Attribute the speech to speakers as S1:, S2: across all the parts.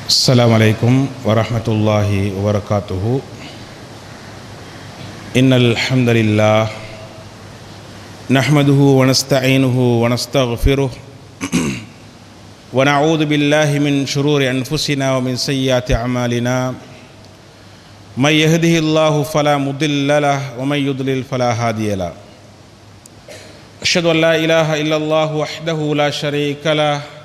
S1: السلام عليكم ورحمة الله وبركاته. إن الحمد لله نحمده ونستعينه ونستغفره ونعوذ بالله من شرور أنفسنا ومن سيئات أعمالنا. من يهده الله فلا مضل له ومن يضلل فلا هادي له. أشهد أن لا إله إلا الله وحده لا شريك له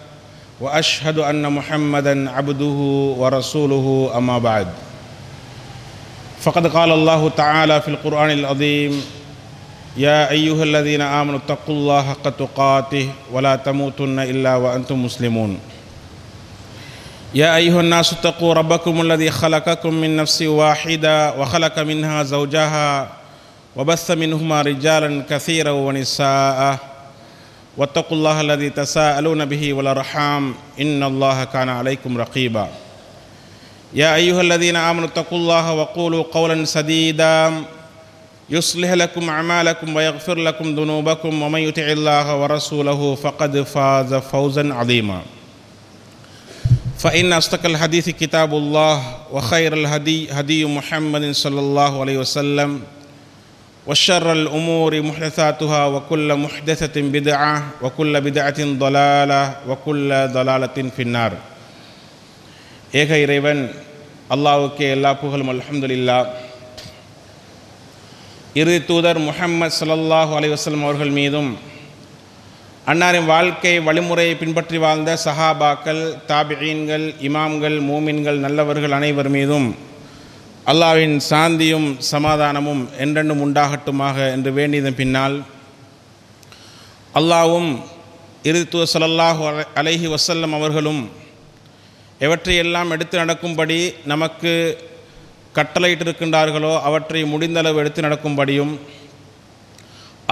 S1: وأشهد أن محمدًا عبده ورسوله أما بعد. فقد قال الله تعالى في القرآن العظيم: يا أيها الذين آمنوا اتقوا الله حق تقاته ولا تموتن إلا وأنتم مسلمون. يا أيها الناس اتقوا ربكم الذي خلقكم من نفس واحدة وخلق منها زوجها وبث منهما رجالا كثيرا ونساء واتقوا الله الذي تساءلون به والأرحام إن الله كان عليكم رقيبا. يا أيها الذين آمنوا اتقوا الله وقولوا قولا سديدا يصلح لكم أعمالكم ويغفر لكم ذنوبكم ومن يطع الله ورسوله فقد فاز فوزا عظيما. فإن أصدق الحديث كتاب الله وخير الهدي هدي محمد صلى الله عليه وسلم وشر الأمور محدثاتها وكل محدثة بدعة وكل بدعة ضلالة وكل ضلالة في النار. ஏக இறைவன் அல்லாஹ்வுக்கே எல்லா புகழும் அல்ஹம்துலில்லாஹ். இறுதி தூதர் முஹம்மது ஸல்லல்லாஹு அலைஹி வஸல்லம் அவர்கள் மீதும் அன்னாரின் வாழ்க்கை வழிமுறையை பின்பற்றி வாழ்ந்த சஹாபாக்கள், தாபிஈன்கள், இமாம்கள், மூமின்கள், நல்லவர்கள் அனைவர் மீதும் அல்லாஹ்வின் சாந்தியும் சமாதானமும் என்றென்றும் உண்டாகட்டுமாக என்று வேண்டியதன் பின்னால், அல்லாஹ்வும் இறுதி தூதர் ஸல்லல்லாஹு அலைஹி வஸல்லம் அவர்களும் எவற்றையெல்லாம் எடுத்து நடக்கும்படி நமக்கு கட்டளையிட்டிருக்கின்றார்களோ அவற்றை முடிந்தளவு எடுத்து நடக்கும்படியும்,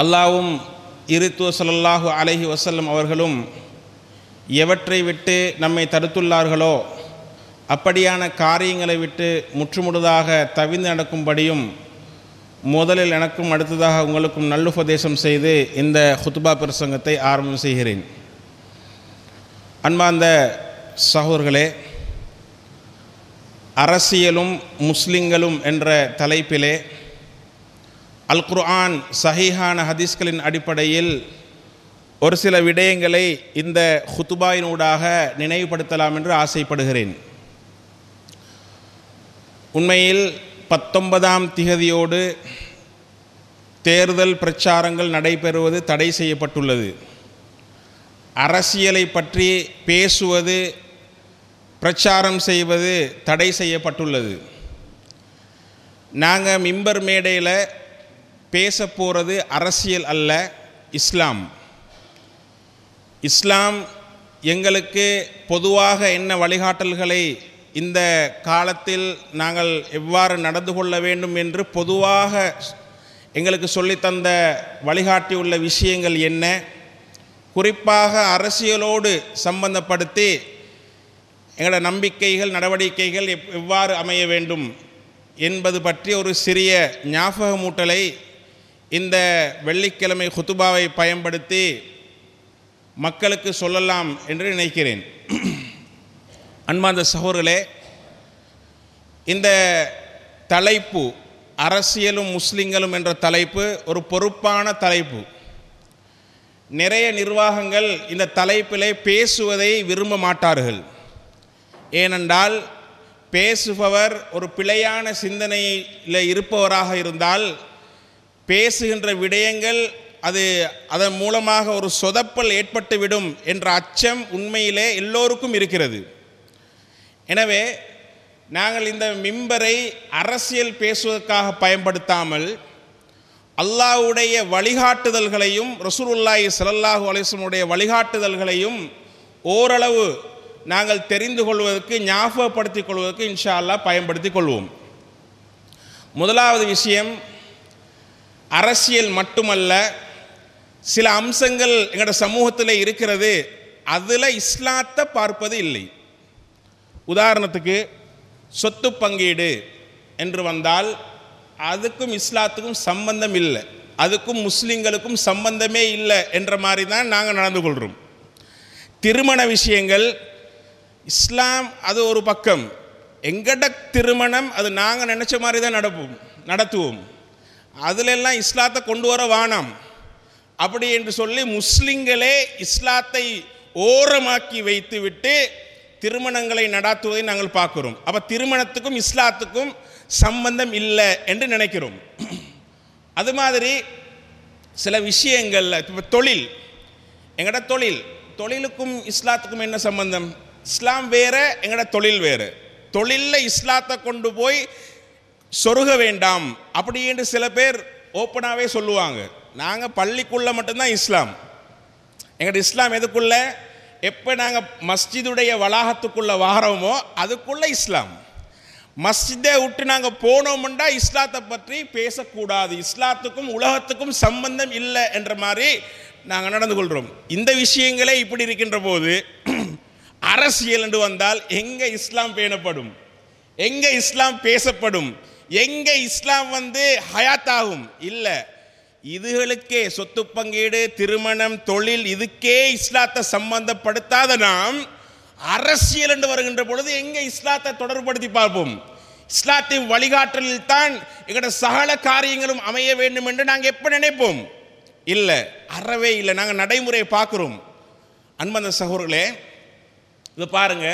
S1: அல்லாஹ்வும் இறுதி தூதர் ஸல்லல்லாஹு அலைஹி வஸல்லம் அவர்களும் எவற்றை விட்டு நம்மை தடுத்துள்ளார்களோ அப்படியான காரியங்களை விட்டு முற்றுமுழுதாக தவிர்ந்து நடக்கும்படியும் முதலில் எனக்கும் அடுத்ததாக உங்களுக்கும் நல்லுபதேசம் செய்து இந்த ஹுத்பா பிரசங்கத்தை ஆரம்பம் செய்கிறேன். அன்பார்ந்த சகோதரர்களே, அரசியலும் முஸ்லிம்களும் என்ற தலைப்பிலே அல் குர்ஆன் சஹீஹான ஹதீஸ்களின் அடிப்படையில் ஒரு சில விடயங்களை இந்த ஹுத்பாயினூடாக நினைவுபடுத்தலாம் என்று ஆசைப்படுகிறேன். உண்மையில் 19ஆம் திகதியோடு தேர்தல் பிரச்சாரங்கள் நடைபெறுவது தடை செய்யப்பட்டுள்ளது. அரசியலை பற்றி பேசுவது, பிரச்சாரம் செய்வது தடை செய்யப்பட்டுள்ளது. நாங்கள் மிம்பர் மேடையில் பேச போகிறது அரசியல் அல்ல, இஸ்லாம். இஸ்லாம் எங்களுக்கு பொதுவாக என்ன வழிகாட்டல்களை இந்த காலத்தில் நாங்கள் எவ்வாறு நடந்து கொள்ள வேண்டும் என்று பொதுவாக எங்களுக்கு சொல்லித்தந்த வழிகாட்டியுள்ள விஷயங்கள் என்ன, குறிப்பாக அரசியலோடு சம்பந்தப்படுத்தி எங்களோட நம்பிக்கைகள், நடவடிக்கைகள் எவ்வாறு அமைய வேண்டும் என்பது பற்றி ஒரு சிறிய ஞாபகமூட்டலை இந்த வெள்ளிக்கிழமை ஹுத்துபாவை பயன்படுத்தி மக்களுக்கு சொல்லலாம் என்று நினைக்கிறேன். அன்பார்ந்த சகோதரர்களே, இந்த தலைப்பு அரசியலும் முஸ்லிம்களும் என்ற தலைப்பு ஒரு பொறுப்பான தலைப்பு. நிறைய நிர்வாகங்கள் இந்த தலைப்பிலே பேசுவதை விரும்ப மாட்டார்கள். ஏனென்றால் பேசுபவர் ஒரு பிழையான சிந்தனையில் இருப்பவராக இருந்தால் பேசுகின்ற விடயங்கள் அதன் மூலமாக ஒரு சொதப்பல் ஏற்பட்டுவிடும் என்ற அச்சம் உண்மையிலே எல்லோருக்கும் இருக்கிறது. எனவே நாங்கள் இந்த மிம்பரை அரசியல் பேசுவதற்காக பயன்படுத்தாமல் அல்லாஹ்வுடைய வழிகாட்டுதல்களையும் ரசூலுல்லாஹி ஸல்லல்லாஹு அலைஹி வஸல்லம் வழிகாட்டுதல்களையும் ஓரளவு நாங்கள் தெரிந்து கொள்வதற்கு, ஞாபகப்படுத்திக் கொள்வதற்கு இன்ஷா அல்லாஹ் பயன்படுத்தி கொள்வோம். முதலாவது விஷயம், அரசியல் மட்டுமல்ல, சில அம்சங்கள் எங்களோட சமூகத்தில் இருக்கிறது, அதில் இஸ்லாத்தை பார்ப்பது இல்லை. உதாரணத்துக்கு சொத்து பங்கீடு என்று வந்தால் அதுக்கும் இஸ்லாத்துக்கும் சம்பந்தம் இல்லை, அதுக்கும் முஸ்லிம்களுக்கும் சம்பந்தமே இல்லை என்ற மாதிரி தான் நாங்கள் நடந்து கொள்கிறோம். திருமண விஷயங்கள் இஸ்லாம் அது ஒரு பக்கம், எங்கட திருமணம் அது நாங்கள் நினச்ச மாதிரி தான் நடத்துவோம், அதிலெல்லாம் இஸ்லாத்தை கொண்டு வர வானாம் அப்படி என்று சொல்லி முஸ்லிம்களே இஸ்லாத்தை ஓரமாக்கி வைத்துவிட்டு திருமணங்களை நடாத்துவதை நாங்கள் பார்க்கிறோம். அப்போ திருமணத்துக்கும் இஸ்லாத்துக்கும் சம்பந்தம் இல்லை என்று நினைக்கிறோம். அது மாதிரி சில விஷயங்கள்ல இப்போ தொழில், எங்கட தொழிலுக்கும் இஸ்லாத்துக்கும் என்ன சம்பந்தம்? இஸ்லாம் வேற, எங்கட தொழில் வேறு. தொழிலில் இஸ்லாத்தை கொண்டு போய் சொருக வேண்டாம் அப்படி என்று சில பேர் ஓப்பனாகவே சொல்லுவாங்க. நாங்கள் பள்ளிக்குள்ளே மட்டும்தான் இஸ்லாம். எங்கட இஸ்லாம் எதுக்குள்ள? எப்போ நாங்கள் மஸ்ஜிதுடைய வளாகத்துக்குள்ளே வாரோமோ அதுக்குள்ளே இஸ்லாம். மஸ்ஜிதை விட்டு நாங்கள் போனோம்னா இஸ்லாத்தை பற்றி பேசக்கூடாது, இஸ்லாத்துக்கும் உலகத்துக்கும் சம்பந்தம் இல்லை என்ற மாதிரி நாங்கள் நடந்து கொள்கிறோம். இந்த விஷயங்களே இப்படி இருக்கின்ற போது அரசியல் என்று வந்தால் எங்கே இஸ்லாம் பேணப்படும், எங்கே இஸ்லாம் பேசப்படும், எங்கே இஸ்லாம் ஹயாத்தாகும்? இல்லை, இதுகளுக்கே சொத்து பங்கீடு, திருமணம், தொழில், இதுக்கே இஸ்லாத்தை சம்பந்தப்படுத்தாத நாம் அரசியல் என்று வருகின்ற பொழுது எங்கே இஸ்லாத்தை தொடர்படுத்தி பார்ப்போம்? இஸ்லாத்தின் வழிகாட்டலில் தான் எங்களோட சகல காரியங்களும் அமைய வேண்டும் என்று நாங்கள் எப்போ நினைப்போம்? இல்லை, அறவே இல்லை. நாங்கள் நடைமுறையை பார்க்குறோம். அன்பந்த சகோதரர்களே, இது பாருங்க,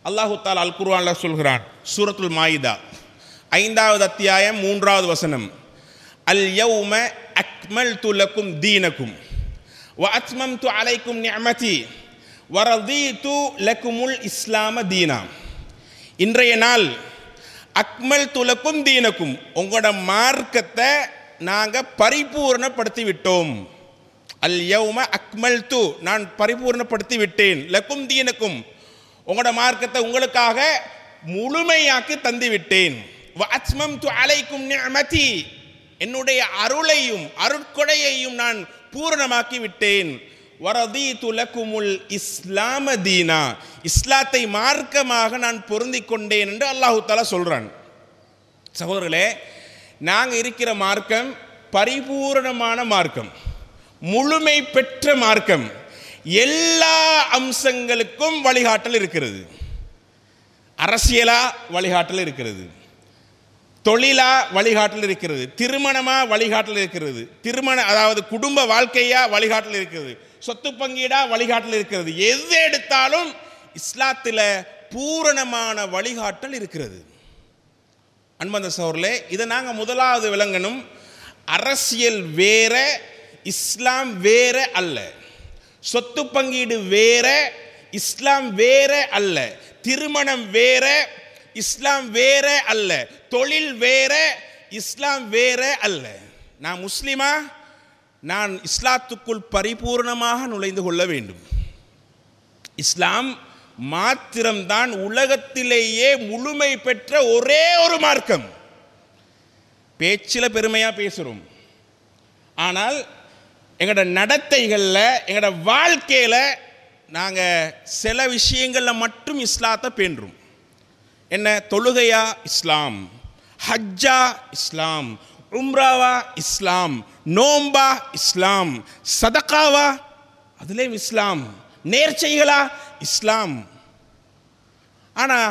S1: அல்லாஹு தஆலா அல் குர்ஆன்ல சொல்கிறான், சூரத்துல் மாயிதா 5வது அத்தியாயம் 3வது வசனம், அல் யௌம அக்மல்து லக்கும் தீனக்கும் வ அத்மம்து அலைக்கும் நிஅமதி வ ரதீது லக்குமுல் இஸ்லாம தீனா. இன்றைய நாள் அக்மல்து லக்கும் தீனக்கும், உங்களோட மார்க்கத்தை நாங்கள் பரிபூர்ணப்படுத்தி விட்டோம். அல் யௌம அக்மல்து, நான் பரிபூர்ணப்படுத்தி விட்டேன், லக்கும் தீனக்கும், உங்களோட மார்க்கத்தை உங்களுக்காக முழுமையாக்கி தந்து விட்டேன். வ அத்மம்து அலைக்கும் நிஅமதி, என்னுடைய அருளையும் அருட்கொடையையும் நான் பூரணமாக்கி விட்டேன். வரதீது லக்குமுல் இஸ்லாம தீனா, இஸ்லாத்தை மார்க்கமாக நான் பொருந்தி கொண்டேன் என்று அல்லாஹு தஆலா சொல்றான். சகோதரர்களே, நாங்கள் இருக்கிற மார்க்கம் பரிபூரணமான மார்க்கம், முழுமை பெற்ற மார்க்கம். எல்லா அம்சங்களுக்கும் வழிகாட்டல் இருக்கிறது. அரசியலா வழிகாட்டல் இருக்கிறது, தொழிலா வழிகாட்டல் இருக்கிறது, திருமணமா வழிகாட்டல் இருக்கிறது, அதாவது குடும்ப வாழ்க்கையா வழிகாட்டல் இருக்கிறது, சொத்து பங்கீடா வழிகாட்டல் இருக்கிறது. எது எடுத்தாலும் இஸ்லாத்தில் பூரணமான வழிகாட்டல் இருக்கிறது. அன்பந்த சகோதரர்களே, இதை நாங்கள் முதலாவது விளங்கணும். அரசியல் வேற, இஸ்லாம் வேற அல்ல. சொத்து பங்கீடு வேற, இஸ்லாம் வேற அல்ல. திருமணம் வேற, இஸ்லாம் வேற அல்ல. தொழில் வேற, இஸ்லாம் வேற அல்ல. நான் முஸ்லிமா, நான் இஸ்லாத்துக்குள் பரிபூர்ணமாக நுழைந்து கொள்ள வேண்டும். இஸ்லாம் மாத்திரம்தான் உலகத்திலேயே முழுமை பெற்ற ஒரே ஒரு மார்க்கம். பேச்சில் பெருமையாக பேசுகிறோம், ஆனால் எங்களோட நடத்தைகளில், எங்களோட வாழ்க்கையில் நாங்கள் சில விஷயங்களில் மட்டும் இஸ்லாத்தை பேணுறோம். என்ன? தொழுகையா இஸ்லாம், ஹஜ்ஜா இஸ்லாம், உம்ராவா இஸ்லாம், நோம்பா இஸ்லாம், சதகாவா அதுலேயும் இஸ்லாம், நேர்ச்சைகளா இஸ்லாம். ஆனால்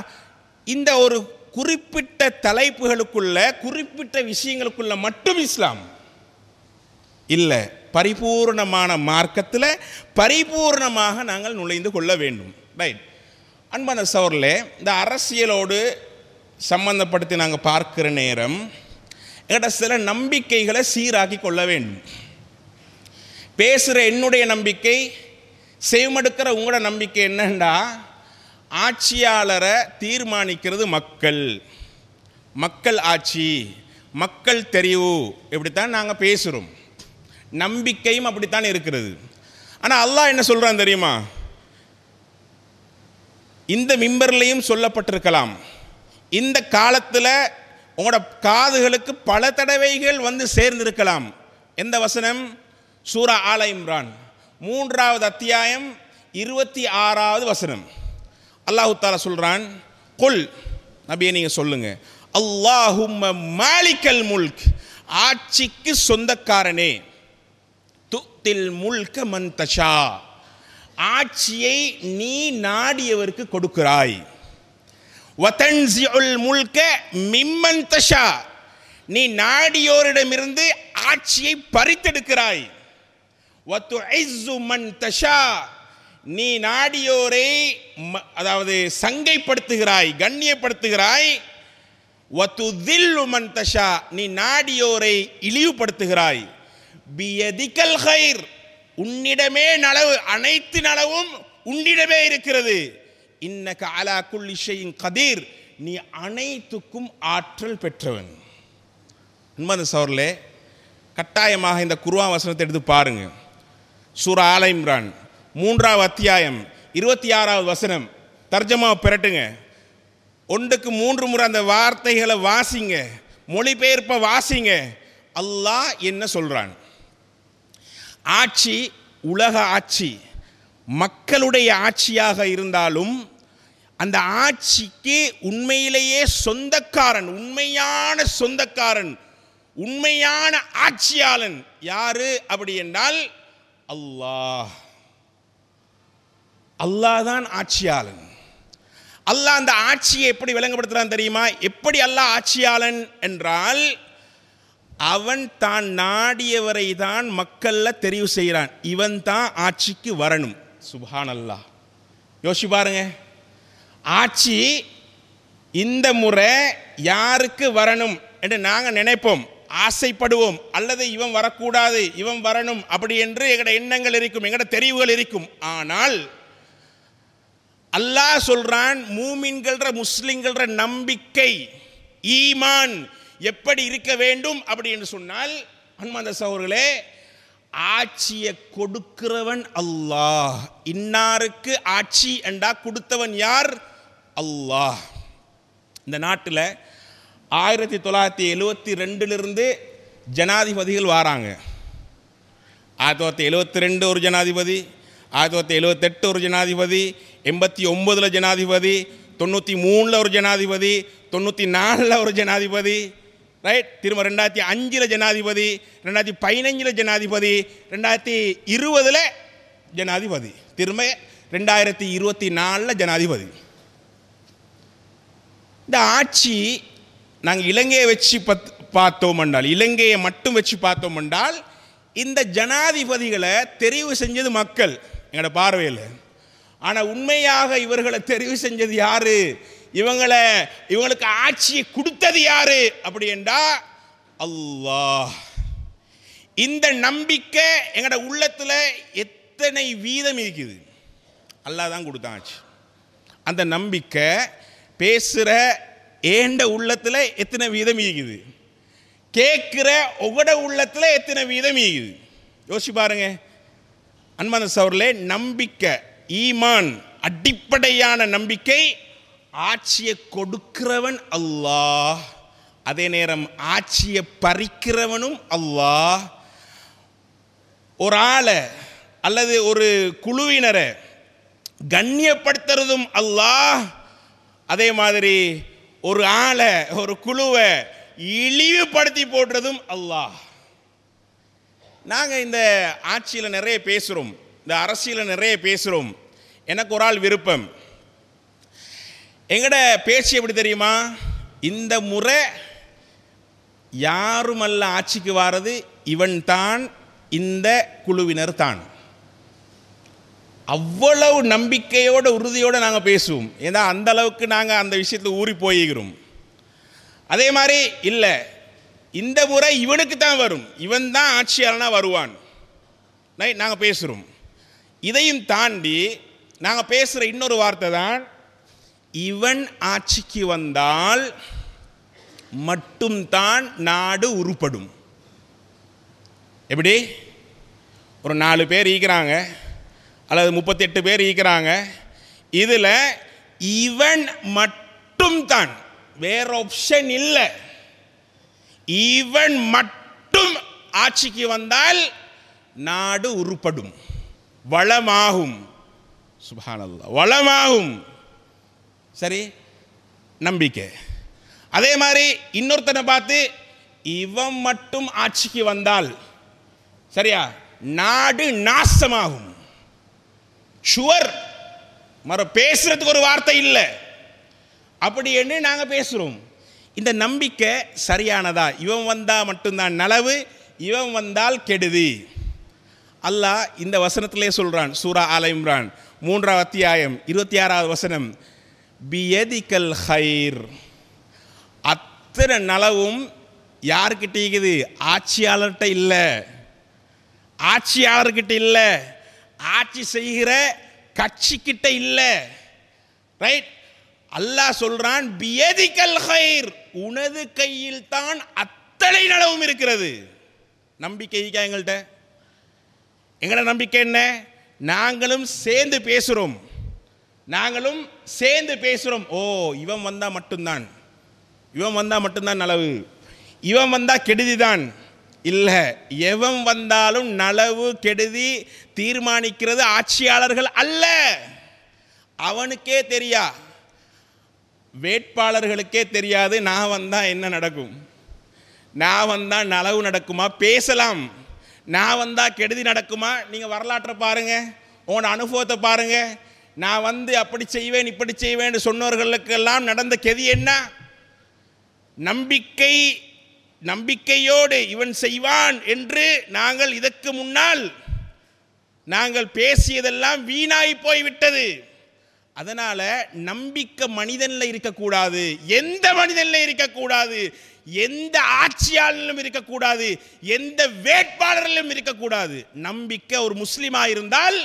S1: இந்த ஒரு குறிப்பிட்ட தலைப்புகளுக்குள்ள, குறிப்பிட்ட விஷயங்களுக்குள்ள மட்டும் இஸ்லாம் இல்லை. பரிபூர்ணமான மார்க்கத்தில் பரிபூர்ணமாக நாங்கள் நுழைந்து கொள்ள வேண்டும். ரைட். அன்பான சகோதரர்களே, இந்த அரசியலோடு சம்பந்தப்படுத்தி நாங்கள் பார்க்கிற நேரம் எங்கள்கிட்ட சில நம்பிக்கைகளை சீராக்கி கொள்ள வேண்டும். பேசுகிற என்னுடைய நம்பிக்கை, செய்மடுக்கிற உங்களோட நம்பிக்கை என்னண்டா, ஆட்சியாளரை தீர்மானிக்கிறது மக்கள், மக்கள் ஆட்சி, மக்கள் தெரிவு, இப்படித்தான் நாங்கள் பேசுகிறோம். நம்பிக்கையும் அப்படித்தான் இருக்கிறது. ஆனால் அல்லாஹ் என்ன சொல்கிறான் தெரியுமா? இந்த மிம்பர்லையும் சொல்லப்பட்டிருக்கலாம், இந்த காலத்தில் உங்களோட காதுகளுக்கு பல தடவைகள் சேர்ந்திருக்கலாம். எந்த வசனம்? சூரா ஆல இம்ரான் 3வது அத்தியாயம் 26வது வசனம். அல்லாஹு தஆலா சொல்றான், குல், நபியே நீங்கள் சொல்லுங்க, அல்லாஹும்ம மாலிக்கல் முல்க், ஆட்சிக்கு சொந்தக்காரனே, துத்தில் முல்க மன் தஷா, ஆட்சியை நீ நாடியவருக்கு கொடுக்கிறாய். வதன்சிஉல் முல்க மிம்மன் தஷா, நீ நாடியோரிடமிருந்து ஆட்சியை பறித்தெடுக்கிறாய். வதுஇஸ்ஸு மன் தஷா, நீ நாடியோரை அதாவது சங்கைப்படுத்துகிறாய், கண்ணியப்படுத்துகிறாய். வதுதில்லு மன் தஷா, நீ நாடியோரை இழிவுபடுத்துகிறாய். பியதிகல் கைர், உன்னிடமே நலவு, அனைத்து நலவும் உன்னிடமே இருக்கிறது. இன்னக அலா குல்லி ஷைஇன் கதீர், நீ அனைத்துக்கும் ஆற்றல் பெற்றவன். உண்மை சோர்லே, கட்டாயமாக இந்த குர்ஆன் வசனத்தை எடுத்து பாருங்க. சூரா ஆல இம்ரான் 3வது அத்தியாயம் 26வது வசனம். தர்ஜமா பெறட்டுங்க. 1க்கு 3 முறை அந்த வார்த்தைகளை வாசிங்க, மொழிபெயர்ப்ப வாசிங்க. அல்லாஹ் என்ன சொல்றான்? ஆட்சி உலக ஆட்சி, மக்களுடைய ஆட்சியாக இருந்தாலும் அந்த ஆட்சிக்கு உண்மையிலேயே சொந்தக்காரன், உண்மையான சொந்தக்காரன், உண்மையான ஆட்சியாளன் யாரு அப்படி என்றால் அல்லாஹ். அல்லாஹ் தான் ஆட்சியாளன். அல்லாஹ் அந்த ஆட்சியை எப்படி விளங்கப்படுத்துறான் தெரியுமா? எப்படி அல்லாஹ் ஆட்சியாளன் என்றால், அவன் தான் நாடியவரை தான் மக்கள்ல தெரிவு செய்கிறான். இவன் தான் ஆட்சிக்கு வரணும். சுப்ஹானல்லாஹ். யோசி பாருங்க, ஆட்சி இந்த முறை யாருக்கு வரணும் என்று நாங்கள் நினைப்போம், ஆசைப்படுவோம். அல்லது இவன் வரக்கூடாது, இவன் வரணும் அப்படி என்று எங்கட எண்ணங்கள் இருக்கும், எங்கட தெரிவுகள் இருக்கும். ஆனால் அல்லாஹ் சொல்றான், மூமின்கள்ற முஸ்லிம்கள்ற நம்பிக்கை, ஈமான் எப்படி இருக்க வேண்டும் அப்படி என்று சொன்னால், அன்பார்ந்த சகோதரர்களே, ஆட்சியை கொடுக்கிறவன் அல்லாஹ். இன்னாருக்கு ஆட்சி என்றா கொடுத்தவன் யார்? அல்லாஹ். இந்த நாட்டில் 1972 ஜனாதிபதிகள் வராங்க. 1972 ஒரு ஜனாதிபதி, 1978 ஒரு ஜனாதிபதி, 89 ஜனாதிபதி, 93 ஒரு ஜனாதிபதி, 94 ஒரு ஜனாதிபதி, ரைட். திரும்ப 2005 ஜனாதிபதி, 2015 ஜனாதிபதி, 2020 ஜனாதிபதி, திரும்ப 2024 ஜனாதிபதி. இந்த ஆட்சி நாங்கள் இலங்கையை வச்சு பார்த்தோம் என்றால், இலங்கையை மட்டும் வச்சு பார்த்தோம் என்றால், இந்த ஜனாதிபதிகளை தெரிவு செஞ்சது மக்கள் எங்களோட பார்வையில். ஆனால் உண்மையாக இவர்களை தெரிவு செஞ்சது யாரு? இவங்களுக்கு ஆட்சியை கொடுத்தது யாரு அப்படி என்றா அல்லாஹ். இந்த நம்பிக்கை எங்களோட உள்ளத்தில் எத்தனை வீதம் இருக்குது? அல்லாஹ் தான் கொடுத்தான் ஆட்சி. அந்த நம்பிக்கை பேசுகிற ஏண்ட உள்ளத்தில் எத்தனை வீதம் இருக்குது? கேட்குற உங்களோட உள்ளத்தில் எத்தனை வீதம் இருக்குது? யோசிச்சு பாருங்க. அன்பான சகோதரர்களே, நம்பிக்கை, ஈமான், அடிப்படையான நம்பிக்கை. ஆட்சியை கொடுக்கிறவன் அல்லாஹ், அதே நேரம் ஆட்சியை பறிக்கிறவனும் அல்லாஹ். ஒரு ஆளை அல்லது ஒரு குழுவினரை கண்ணியப்படுத்துறதும் அல்லாஹ், அதே மாதிரி ஒரு ஆளை ஒரு குழுவை இழிவுபடுத்தி போடுறதும் அல்லாஹ். நாங்கள் இந்த ஆட்சியில் நிறைய பேசுகிறோம், இந்த அரசியலில் நிறைய பேசுகிறோம். எனக்கு ஒரு ஆள் விருப்பம், எங்கட பேச்சு எப்படி தெரியுமா? இந்த முறை யாருமல்ல ஆட்சிக்கு வாரது, இவன் தான், இந்த குழுவினர் தான். அவ்வளவு நம்பிக்கையோட உறுதியோடு நாங்கள் பேசுவோம். ஏன்னா அந்த அளவுக்கு நாங்கள் அந்த விஷயத்தில் ஊறி போய்கிறோம். அதே மாதிரி இல்லை, இந்த முறை இவனுக்கு தான் வரும், இவன் தான் ஆட்சியாளனாக வருவான், நாங்கள் பேசுகிறோம். இதையும் தாண்டி நாங்கள் பேசுகிற இன்னொரு வார்த்தை தான், இவன் ஆட்சிக்கு வந்தால் மட்டும்தான் நாடு உருப்படும். எப்படி? ஒரு 4 பேர் ஈக்கிறாங்க அல்லது 38 பேர் ஈக்கிறாங்க, இதில் இவன் மட்டும்தான், வேற ஆப்ஷன் இல்லை, இவன் மட்டும் ஆட்சிக்கு வந்தால் நாடு உருப்படும், வளமாகும். சுப்ஹானல்லாஹ், வளமாகும். சரி, நம்பிக்கை. அதே மாதிரி இன்னொருத்தனை பார்த்து இவன் மட்டும் ஆட்சிக்கு வந்தால் சரியா நாடு நாசமாகும். ஷுவர், பேசுறதுக்கு ஒரு வார்த்தை இல்லை அப்படி என்று நாங்கள் பேசுகிறோம். இந்த நம்பிக்கை சரியானதா? இவன் வந்தால் மட்டும்தான் நலவு, இவன் வந்தால் கெடுதி. அல்லாஹ் இந்த வசனத்திலே சொல்கிறான். சூரா ஆல இம்ரான் 3ஆம் அத்தியாயம் 26வது வசனம், பியதிகல் ஹைர். அத்தனை நலவும் யார்கிட்ட இருக்குது? ஆட்சியாளர்கிட்ட இல்லை, ஆட்சியாளர்கிட்ட இல்லை, ஆட்சி செய்கிற கட்சிக்கிட்ட இல்லை. ரைட்? அல்லாஹ் சொல்றான், பியதிகல் ஹைர், உனது கையில் தான் அத்தனை நலவும் இருக்கிறது. நம்பிக்கை எங்கள்கிட்ட. எங்களோட நம்பிக்கை என்ன? நாங்களும் சேர்ந்து பேசுகிறோம், நாங்களும் சேர்ந்து பேசுகிறோம். ஓ, இவன் வந்தால் மட்டும்தான், இவன் வந்தால் மட்டும்தான் நலவு, இவன் வந்தால் கெடுதி தான். இல்லை, எவன் வந்தாலும் நலவு கெடுதி தீர்மானிக்கிறது ஆட்சியாளர்கள் அல்ல. அவனுக்கே தெரியா, வேட்பாளர்களுக்கே தெரியாது நான் வந்தால் என்ன நடக்கும், நான் வந்தால் நலவு நடக்குமா, பேசலாம், நான் வந்தால் கெடுதி நடக்குமா. நீங்கள் வரலாற்றை பாருங்கள், உங்களோட அனுபவத்தை பாருங்கள். நான் வந்து அப்படி செய்வேன் இப்படி செய்வேன் சொன்னவர்களுக்கெல்லாம் நடந்த கெதி என்ன? நம்பிக்கையோடு இவன் செய்வான் என்று நாங்கள் இதற்கு முன்னால் நாங்கள் பேசியதெல்லாம் வீணாய் போய்விட்டது. அதனால நம்பிக்கை மனிதனில் இருக்கக்கூடாது, எந்த மனிதனில் இருக்கக்கூடாது, எந்த ஆட்சியாளரிலும் இருக்கக்கூடாது, எந்த வேட்பாளரிலும் இருக்கக்கூடாது. நம்பிக்கை ஒரு முஸ்லிமா இருந்தால்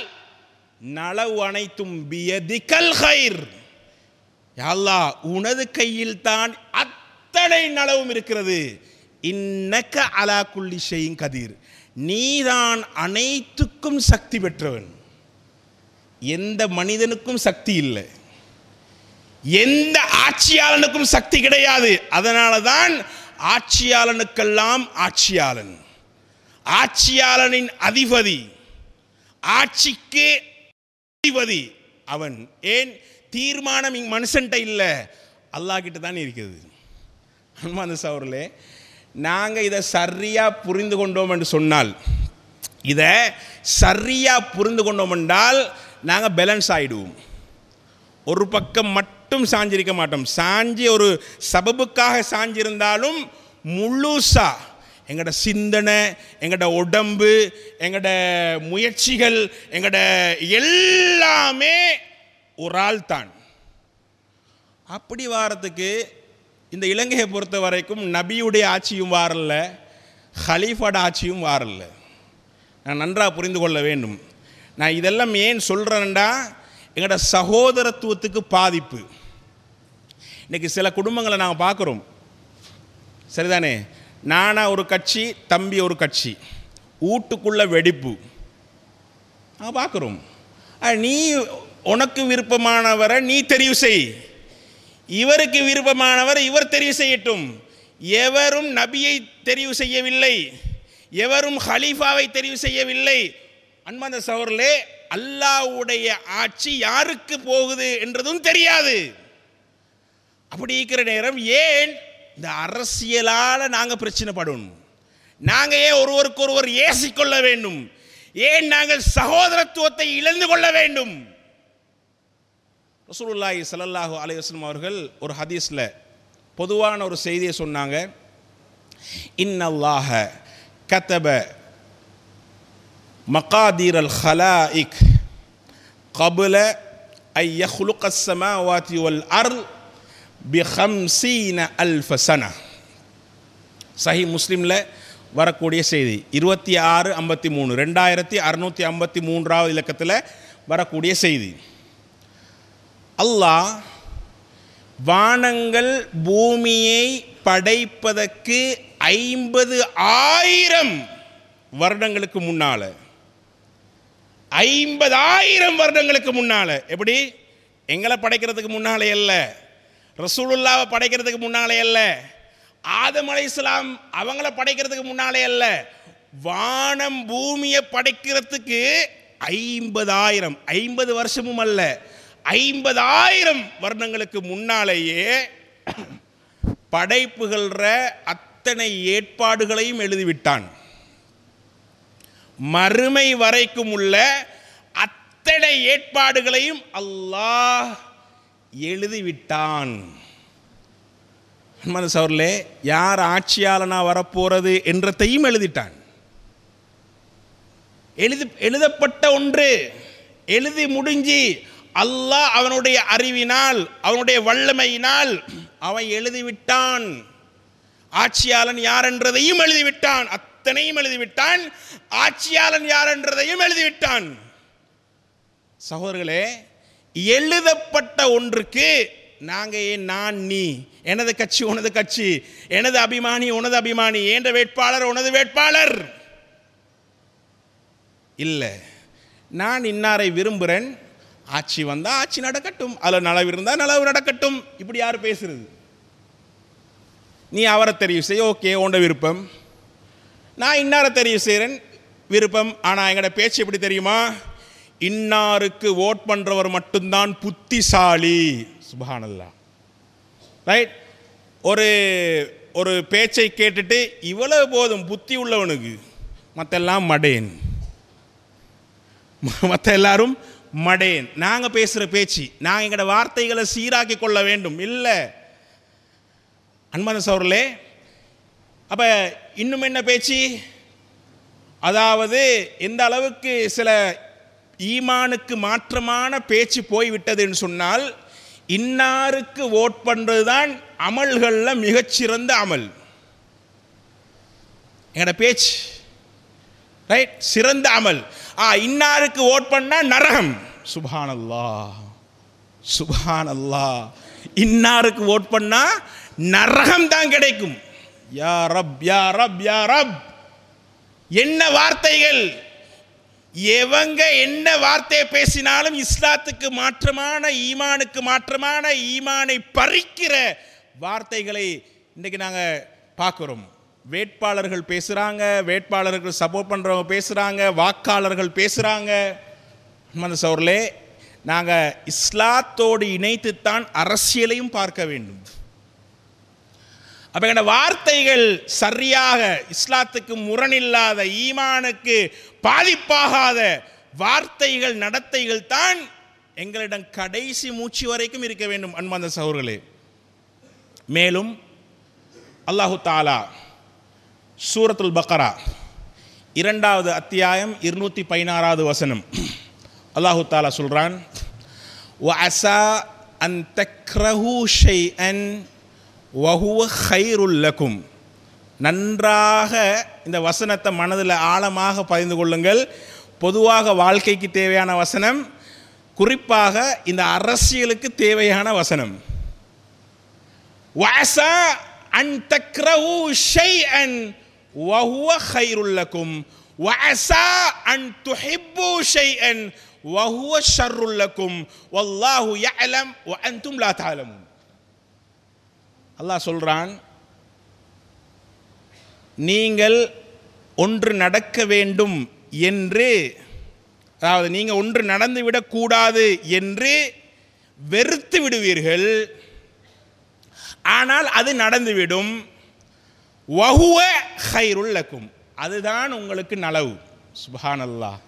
S1: நலவு அனைத்தும் பியதிகல் ஹைர், யா அல்லாஹ் உனது கையில் தான் அத்தனை நலவும் இருக்கிறது. இன்னக அலா குல்லி ஷைஇன் கதீர், நீதான் அனைத்துக்கும் சக்தி பெற்றவன். எந்த மனிதனுக்கும் சக்தி இல்லை, எந்த ஆட்சியாளனுக்கும் சக்தி கிடையாது. அதனால தான் ஆட்சியாளனுக்கெல்லாம் ஆட்சியாளன், ஆட்சியாளனின் அதிபதி, ஆட்சிக்கு அதிபதி அவன். ஏன்? தீர்மானம் மனுஷன்ட்ட இல்லை, அல்லாஹ் கிட்ட தான் இருக்கிறது. அன்பார்ந்த சகோதரர்களே, நாங்கள் இதை சரியாக புரிந்து கொண்டோம் என்று சொன்னால், இதை சரியாக புரிந்து கொண்டோம் என்றால் நாங்கள் பேலன்ஸ் ஆகிடுவோம். ஒரு பக்கம் மட்டும் சாஞ்சிருக்க மாட்டோம். சாஞ்சி ஒரு சபபுக்காக சாஞ்சிருந்தாலும் முழுசா எங்களோட சிந்தனை, எங்களோட உடம்பு, எங்களோட முயற்சிகள், எங்களோட எல்லாமே ஒரு ஆள் தான். அப்படி வாரத்துக்கு இந்த இலங்கையை பொறுத்த வரைக்கும் நபியுடைய ஆட்சியும் வாரல்ல, ஹலீஃபாட ஆட்சியும் வாரல்ல. நான் நன்றாக புரிந்து கொள்ள வேண்டும். நான் இதெல்லாம் ஏன் சொல்கிறேன்டா, எங்களோட சகோதரத்துவத்துக்கு பாதிப்பு. இன்றைக்கி சில குடும்பங்களை நாங்கள் பார்க்குறோம், சரிதானே? நானா ஒரு கட்சி, தம்பி ஒரு கட்சி, வீட்டுக்குள்ள வெடிப்பு நாங்கள் பார்க்குறோம். நீ உனக்கு விருப்பமானவரை நீ தெரிவு செய், இவருக்கு விருப்பமானவர் இவர் தெரிவு செய்யட்டும். எவரும் நபியை தெரிவு செய்யவில்லை, எவரும் ஹலீஃபாவை தெரிவு செய்யவில்லை. அன்பார்ந்த சகோதரர்களே, அல்லாஹ்வுடைய ஆட்சி யாருக்கு போகுது என்றதும் தெரியாது. அப்படி இருக்கிற நேரம் ஏன் இந்த அரசியலால் நாங்கள் பிரச்சனைப்படணும்? நாங்கள் ஏன் ஒருவருக்கு ஒருவர் ஏசிக்கொள்ள வேண்டும்? ஏன் நாங்கள் சகோதரத்துவத்தை இழந்து கொள்ள வேண்டும்? ரசூலுல்லாஹி ஸல்லல்லாஹு அலைஹி வஸல்லம் அவர்கள் ஒரு ஹதீஸில் பொதுவான ஒரு செய்தியை சொன்னாங்க. இன்னல்லாஹ கதப மகாதீர் அல் ஹலாயிக் கபுல ஐ யஹ்லுக ஸமாவாதி வல் அர்ல் பி50 அல்ஃப சனா. சஹீஹ் முஸ்லிமில் வரக்கூடிய செய்தி 2653 2653வது இலக்கத்தில் வரக்கூடிய செய்தி. அல்லாஹ் வானங்கள் பூமியை படைப்பதற்கு 50,000 வருடங்களுக்கு முன்னால, 50,000 வருடங்களுக்கு முன்னால, எப்படி? எங்களை படைக்கிறதுக்கு முன்னாலே அல்ல, ரசூலுல்லாவை படைக்கிறதுக்கு முன்னாலே அல்ல, ஆதம் அலைஹிஸ்ஸலாம் அவங்கள படைக்கிறதுக்கு முன்னாலே அல்ல, வானம் பூமியை படைக்கிறதுக்கு 50,000, 50 வருஷமும் அல்ல, 50,000 வருடங்களுக்கு முன்னாலேயே படைப்புகிற அத்தனை ஏற்பாடுகளையும் எழுதிவிட்டான். மறுமை வரைக்கும் உள்ள அத்தனை ஏற்பாடுகளையும் அல்லாஹ் எழுதிவிட்டான். சகோதரர்களே, யார் ஆட்சியாளனா வரப்போறது என்றதையும் எழுதிட்டான். எழுதப்பட்ட ஒன்று எழுதி முடிஞ்சு அல்லாஹ் அவனுடைய அறிவினால் அவனுடைய வல்லமையினால் அவன் எழுதிவிட்டான். ஆட்சியாளன் யார் என்றதையும் எழுதிவிட்டான், அத்தனையும் எழுதிவிட்டான். ஆட்சியாளன் யார் என்றதையும் எழுதிவிட்டான். சகோதரர்களே, எழுதப்பட்ட ஒன்றுக்கு நாங்கள் ஏன் நான் நீ, எனது கட்சி உனது கட்சி, எனது அபிமானி உனது அபிமானி, என்ற வேட்பாளர் உனது வேட்பாளர் இல்லை. நான் இன்னாரை விரும்புகிறேன், ஆட்சி வந்தால் ஆட்சி நடக்கட்டும், அதில் நலவு இருந்தால் நலவு நடக்கட்டும். இப்படி யார் பேசுறது? நீ அவரை தெரிவு செய்ய, ஓகே உண்ட விருப்பம். நான் இன்னாரை தெரிவு செய்கிறேன், விருப்பம். ஆனால் எங்களோட பேச்சு எப்படி தெரியுமா? இன்னாருக்கு ஓட் பண்ணுறவர் மட்டும்தான் புத்திசாலி. சுப்ஹானல்லாஹ். ரைட். ஒரு பேச்சை கேட்டுட்டு இவ்வளவு போதும் புத்தி உள்ளவனுக்கு, மற்றெல்லாம் மடேன், மற்ற எல்லாரும் மடேன். நாங்கள் பேசுகிற பேச்சு, நாங்கள் எங்களோட வார்த்தைகளை சீராக்கி கொள்ள வேண்டும். இல்லை அன்பான சகோதரர்களே, அப்போ இன்னும் என்ன பேச்சு? அதாவது எந்த அளவுக்கு சில ஈமானுக்கு மாற்றமான பேச்சு போய்விட்டதுன்னு சொன்னால், இன்னாருக்கு ஓட் பண்ணுறது தான் அமல்களில் மிகச்சிறந்த அமல். எங்களோட பேச்சு ரைட், சிறந்த அமல். இன்னாருக்கு ஓட் பண்ணா நரகம். சுப்ஹானல்லாஹ், சுப்ஹானல்லாஹ். இன்னாருக்கு ஓட் பண்ணா நரகம் தான் கிடைக்கும். யா ரப் யா ரப் யா ரப். என்ன வார்த்தைகள்! எவங்க என்ன வார்த்தையை பேசினாலும் இஸ்லாத்துக்கு மாற்றமான, ஈமானுக்கு மாற்றமான, ஈமானை பறிக்கிற வார்த்தைகளை இன்றைக்கு நாங்கள் பார்க்குறோம். வேட்பாளர்கள் பேசுகிறாங்க, வேட்பாளர்கள் சப்போர்ட் பண்ணுறவங்க பேசுகிறாங்க, வாக்காளர்கள் பேசுகிறாங்க. சகோதரர்களே, நாங்கள் இஸ்லாத்தோடு இணைத்துத்தான் அரசியலையும் பார்க்க வேண்டும். அப்போ எங்களோட வார்த்தைகள் சரியாக இஸ்லாத்துக்கு முரணில்லாத, ஈமானுக்கு பாதிப்பாகாத வார்த்தைகள், நடத்தைகள் தான் எங்களிடம் கடைசி மூச்சு வரைக்கும் இருக்க வேண்டும். அன்பார்ந்த சகோதரர்களே, மேலும் அல்லாஹு தஆலா சூரத்துல் பக்ரா 2வது அத்தியாயம் 216வது வசனம் அல்லாஹு தஆலா சொல்றான், வஅஸா அன் தக்ரஹு ஷைஅன் வஹுவ கைருல் லக்கும். நன்றாக இந்த வசனத்தை மனதில் ஆழமாக பதிந்து கொள்ளுங்கள். பொதுவாக வாழ்க்கைக்கு தேவையான வசனம், குறிப்பாக இந்த அரசியலுக்கு தேவையான வசனம். வஅஸா அன் தக்ரஹு ஷைஅன் வஹுவ கைருல் லக்கும் வஅஸா அன் துஹிப்பு ஷைஅன் வஹுவ ஷர்ருல் லக்கும் வல்லாஹு யஅலம் வ அன்தும் லா தஅலமூன். அல்லாஹ் சொல்றான், நீங்கள் ஒன்று நடக்க வேண்டும் என்று, அதாவது நீங்கள் ஒன்று நடந்துவிடக்கூடாது என்று வெறுத்து விடுவீர்கள், ஆனால் அது நடந்துவிடும். வஹுவ கைருல் லக்கும், அதுதான் உங்களுக்கு நலவு. சுப்ஹானல்லாஹ்.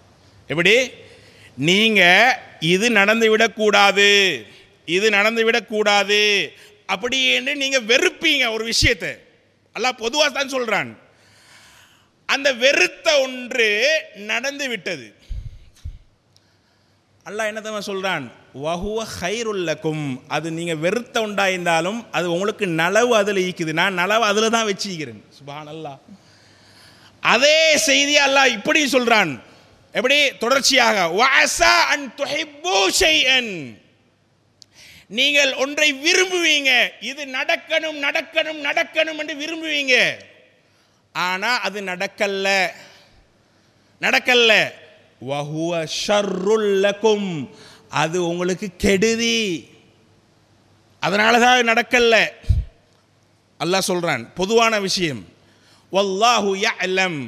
S1: எப்படி? நீங்கள் இது நடந்துவிடக்கூடாது, இது நடந்துவிடக்கூடாது அப்படி என்று நீங்கள் வெறுப்பீங்க ஒரு விஷயத்தை. அல்லாஹ் பொதுவாக தான் சொல்கிறான். அந்த வெறுத்த ஒன்று நடந்து விட்டது. அல்லாஹ் என்ன தான் சொல்கிறான்? வஹுவ கைருல் லக்கும், அது நீங்கள் வெறுத்த உண்டாயிருந்தாலும் அது உங்களுக்கு நலவு அதில் ஈக்குது. நான் நலவு அதில் தான் வச்சுக்கிறேன். சுப்ஹானல்லாஹ். அதே செய்தி அல்லாஹ் இப்படி சொல்கிறான். எப்படி? தொடர்ச்சியாக, வஅஸா அன் துஹிப்பு ஷைஅன், நீங்கள் ஒன்றை விரும்புவீங்க, இது நடக்கணும் நடக்கணும் நடக்கணும் என்று விரும்புவீங்க, ஆனா அது நடக்கல்ல நடக்கல்ல. வஹுவ ஷர்ருல் லக்கும், அது உங்களுக்கு கெடுதி, அதனால தான் நடக்கல்ல. அல்லாஹ் சொல்றான் பொதுவான விஷயம். வல்லாஹு யஅலம்,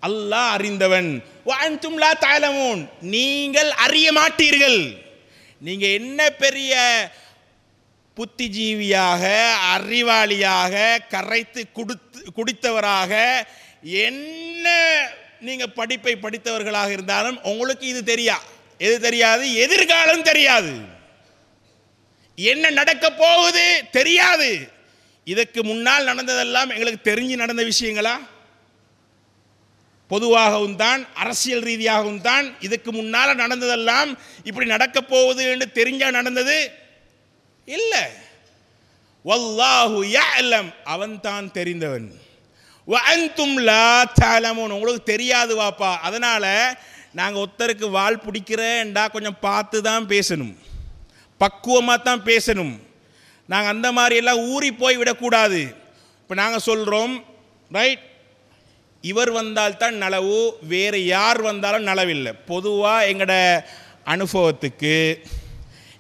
S1: அல்லாஹ் அறிந்தவன். வ அன்தும் லா தஅலமூன், நீங்கள் அறிய மாட்டீர்கள். நீங்க என்ன பெரிய புத்திஜீவியாக, அறிவாளியாக, கரைத்து குடித்தவராக, என்ன நீங்க படிப்பை படித்தவர்களாக இருந்தாலும் உங்களுக்கு இது தெரியா. எது தெரியாது? எதிர்காலம் தெரியாது. என்ன நடக்க போகுது தெரியாது. இதற்கு முன்னால் நடந்ததெல்லாம் எங்களுக்கு தெரிஞ்சு நடந்த விஷயங்களா? பொதுவாகவும் தான், அரசியல் ரீதியாகவும் தான். இதுக்கு முன்னால் நடந்ததெல்லாம் இப்படி நடக்க போகுது என்று தெரிஞ்சா நடந்தது இல்லை. வல்லாஹு யஅலம், அவன் தான் தெரிந்தவன். வ அன்தும் லா தஅலமூன், உங்களுக்கு தெரியாது வாப்பா. அதனால நாங்கள் ஒருத்தருக்கு வால் பிடிக்கிறேன்டா கொஞ்சம் பார்த்து தான் பேசணும், பக்குவமாக தான் பேசணும். நாங்கள் அந்த மாதிரி எல்லாம் ஊறி போய் விடக்கூடாது. இப்போ நாங்கள் சொல்கிறோம், ரைட், இவர் வந்தால்தான் நலவு, வேறு யார் வந்தாலும் நலவில்லை. பொதுவாக எங்களோட அனுபவத்துக்கு,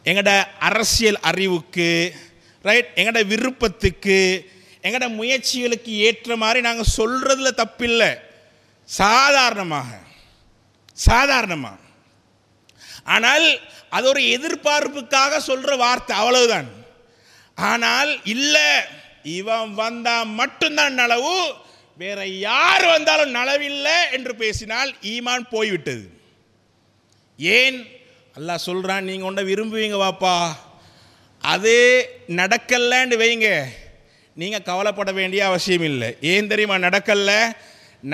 S1: எங்களோட அரசியல் அறிவுக்கு, ரைட், எங்களோட விருப்பத்துக்கு, எங்களோட முயற்சிகளுக்கு ஏற்ற மாதிரி நாங்கள் சொல்கிறதுல தப்பில்லை. சாதாரணமாக. ஆனால் அது ஒரு எதிர்பார்ப்புக்காக சொல்கிற வார்த்தை, அவ்வளவுதான். ஆனால் இல்லை, இவன் வந்தால் மட்டும்தான் நலவு, வேற யார் வந்தாலும் நலவில்லை என்று பேசினால் ஈமான் போய்விட்டது. ஏன்? அல்லாஹ் சொல்கிறான், நீங்கள் ஒன்றை விரும்புவீங்க வாப்பா, அது நடக்கலன்னு வைங்க, நீங்கள் கவலைப்பட வேண்டிய அவசியம் இல்லை. ஏன் தெரியுமா? நடக்கல.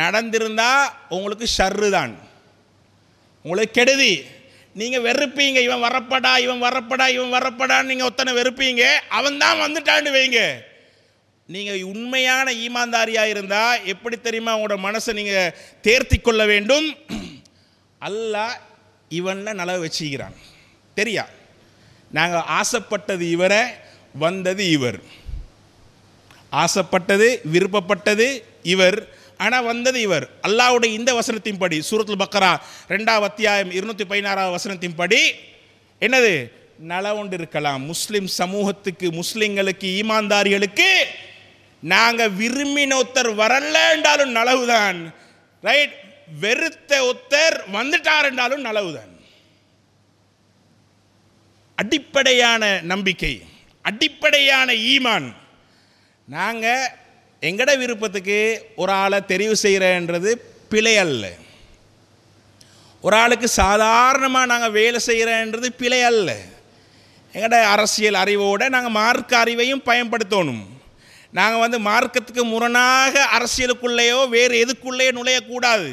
S1: நடந்திருந்தால் உங்களுக்கு ஷர்ரு தான், உங்களுக்கு கெடுதி. நீங்கள் வெறுப்பீங்க, இவன் வரப்படான்னு நீங்கள் ஒத்தனை வெறுப்பீங்க. அவன் தான் வந்துட்டான்னு வைங்க. நீங்கள் உண்மையான ஈமான்தாரியாக இருந்தால் எப்படி தெரியுமா உங்களோட மனசை நீங்கள் தேர்த்தி கொள்ள வேண்டும்? அல்லாஹ் இவனை நலவு வச்சுக்கிறான். தெரியா, நாங்கள் ஆசைப்பட்டது இவரை, வந்தது இவர். ஆசைப்பட்டது, விருப்பப்பட்டது இவர், ஆனால் வந்தது இவர். அல்லாஹ்வுடைய இந்த வசனத்தின் படி, சூரத்துல் பக்கரா 2வது அத்தியாயம் 216வது வசனத்தின் படி என்னது? நலவுண்டு இருக்கலாம். முஸ்லிம் சமூகத்துக்கு, முஸ்லிம்களுக்கு, ஈமான்தாரிகளுக்கு நாங்கள் விரும்பின ஒருத்தர் வரல என்றாலும் நலவுதான், ரைட். வெறுத்த ஒருத்தர் வந்துட்டார் என்றாலும் நலவுதான். அடிப்படையான நம்பிக்கை, அடிப்படையான ஈமான். நாங்கள் எங்கட விருப்பத்துக்கு ஒரு ஆளை தெரிவு செய்கிறன்றது பிழை அல்ல. ஒரு ஆளுக்கு சாதாரணமாக நாங்கள் வேலை செய்கிறன்றது பிழை அல்ல. எங்கட அரசியல் அறிவோடு நாங்கள் மார்க்க அறிவையும் பயன்படுத்தணும். நாங்கள் மார்க்கத்துக்கு முரணாக அரசியலுக்குள்ளேயோ வேறு எதுக்குள்ளேயோ நுழையக்கூடாது.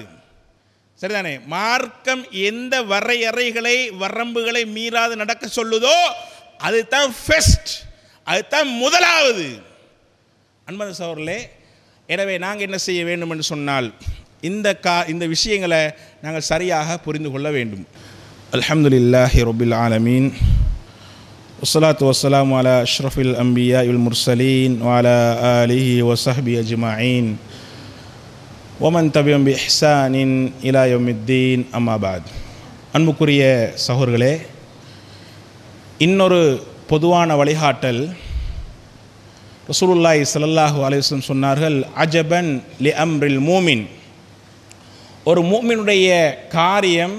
S1: சரிதானே? மார்க்கம் எந்த வரையறைகளை, வரம்புகளை மீறாது நடக்க சொல்லுதோ அதுதான் ஃபர்ஸ்ட், அதுதான் முதலாவது. அன்பு சகோதரர்களே, எனவே நாங்கள் என்ன செய்ய வேண்டும் என்று சொன்னால், இந்த விஷயங்களை நாங்கள் சரியாக புரிந்து கொள்ள வேண்டும். அல்ஹம்துலில்லாஹி ரப்பில் ஆலமீன், வஸ்ஸலாத்து வஸ்ஸலாமு அலா அஷ்ரஃபில் அம்பியா வல் முர்சலீன் வ அலா ஆலிஹி வ ஸஹ்பிஹி அஜ்மஈன் வமன் தபிஅஹும் பி இஹ்சானின் இலா யௌமித்தீன், அம்மா பஅத். அன்புக்குரிய சகோதரர்களே, இன்னொரு பொதுவான வழிகாட்டல் ரசூலுல்லாஹி ஸல்லல்லாஹு அலைஹி வஸல்லம் சொன்னார்கள், அஜபன் லி அம்ரில் மூமின், ஒரு மூமினுடைய காரியம்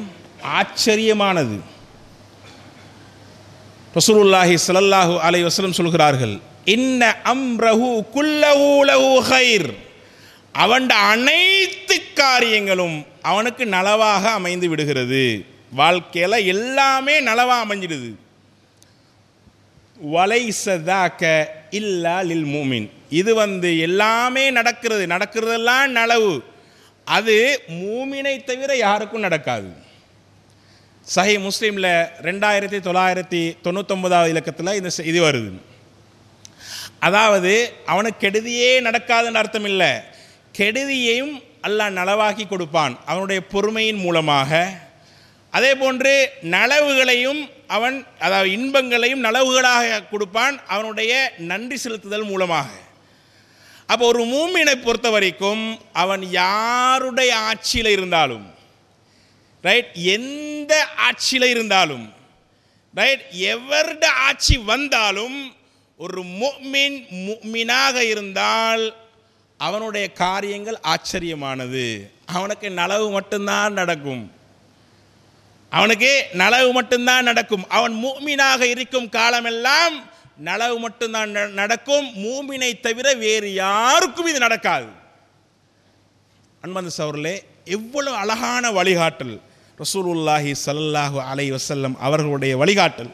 S1: ஆச்சரியமானது. ரசூலுல்லாஹி ஸல்லல்லாஹு அலைஹி வஸல்லம் சொல்கிறார்கள், இன்ன அம்ரஹு குல்லஹு லஹு கைர், அவன் அனைத்து காரியங்களும் அவனுக்கு நலவாக அமைந்து விடுகிறது. வாழ்க்கையில் எல்லாமே நலவாக அமைஞ்சிடுது. வலைசதாக்க இல்லா லில் மூமின், இது எல்லாமே நடக்கிறதெல்லாம் நலவு, அது மூமினை தவிர யாருக்கும் நடக்காது. சஹீஹ் முஸ்லிமில் 2999வது இலக்கத்தில் இந்த இது வருது. அதாவது அவனுக்கு கெடுதியே நடக்காதுன்னு அர்த்தம் இல்லை, கெடுதியையும் அல்லாஹ் நலவாக்கி கொடுப்பான் அவனுடைய பொறுமையின் மூலமாக. அதே போன்று நலவுகளையும் அவன், அதாவது இன்பங்களையும் நலவுகளாக கொடுப்பான் அவனுடைய நன்றி செலுத்துதல் மூலமாக. அப்போ ஒரு மூமினை பொறுத்த வரைக்கும் அவன் யாருடைய ஆட்சியில் இருந்தாலும், ரைட், எந்த ஆட்சியில் இருந்தாலும், ரைட், எவருடைய ஆட்சி வந்தாலும், ஒரு முஃமினாக இருந்தால் அவனுடைய காரியங்கள் ஆச்சரியமானது. அவனுக்கு நலவு மட்டும்தான் நடக்கும், அவனுக்கு நலவு மட்டும்தான் நடக்கும். அவன் முஃமினாக இருக்கும் காலமெல்லாம் நலவு மட்டும்தான் நடக்கும். மூமினை தவிர வேறு யாருக்கும் இது நடக்காது. அன்பு சகோதரர்களே, எவ்வளவு அழகான வழிகாட்டல் ரசூலுல்லாஹி ஸல்லல்லாஹு அலைஹி வஸல்லம் அவர்களுடைய வழிகாட்டல்